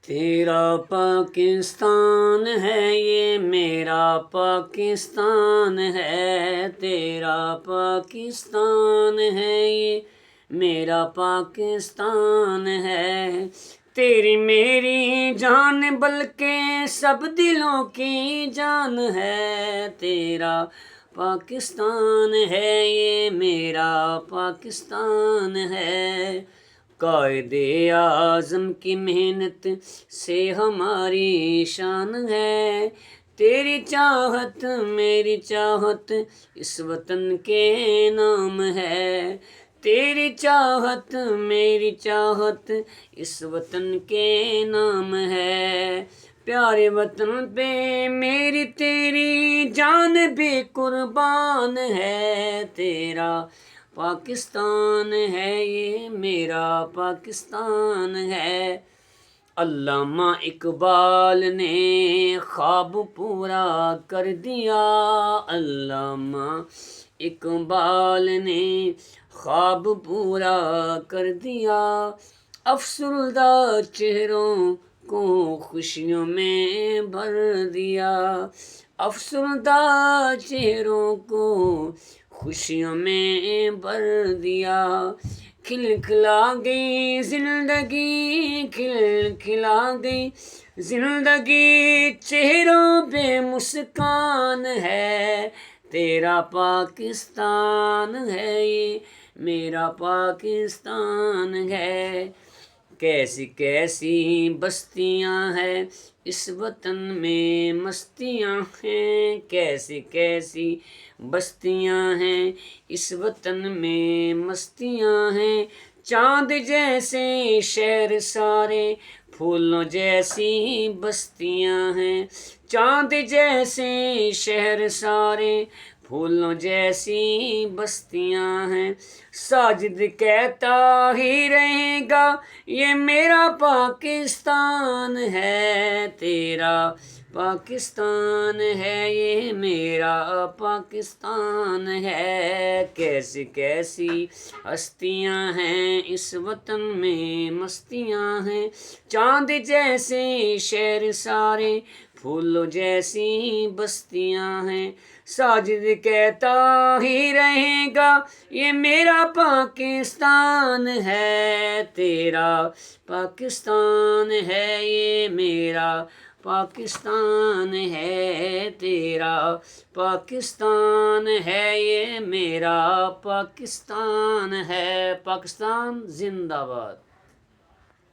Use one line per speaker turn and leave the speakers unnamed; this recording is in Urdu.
تیرا پاکستان ہے یہ میرا پاکستان ہے، تیرا پاکستان ہے یہ میرا پاکستان ہے، تیری میری جان بلکہ سب دلوں کی جان ہے، تیرا پاکستان ہے یہ میرا پاکستان ہے۔ قائد اعظم کی محنت سے ہماری شان ہے، تیری چاہت میری چاہت اس وطن کے نام ہے، تیری چاہت میری چاہت اس وطن کے نام ہے، پیارے وطن پہ میری تیری جان بھی قربان ہے، تیرا پاکستان ہے یہ میرا پاکستان ہے۔ علامہ اقبال نے خواب پورا کر دیا، علامہ اقبال نے خواب پورا کر دیا، افسردہ چہروں کو خوشیوں میں بھر دیا، افسردہ چہروں کو خوشیوں میں بھر دیا، کھل کھلا گئی زندگی، کھل کھلا گئی زندگی، چہروں پہ مسکان ہے، تیرا پاکستان ہے یہ میرا پاکستان ہے۔ کیسی کیسی بستیاں ہیں اس وطن میں مستیاں ہیں، کیسی کیسی بستیاں ہیں اس وطن میں مستیاں ہیں، چاند جیسے شہر سارے پھولوں جیسی بستیاں ہیں، چاند جیسے شہر سارے پھولوں جیسی بستیاں ہیں، ساجد کہتا ہی رہے گا یہ میرا پاکستان ہے، تیرا پاکستان ہے یہ میرا پاکستان ہے۔ کیسی کیسی ہستیاں ہیں اس وطن میں مستیاں ہیں، چاند جیسے شہر سارے پھولوں جیسی بستیاں ہیں، ساجد کہتا ہی رہے گا یہ میرا پاکستان ہے، تیرا پاکستان ہے یہ میرا پاکستان ہے، تیرا پاکستان ہے یہ میرا پاکستان ہے۔ پاکستان زندہ باد۔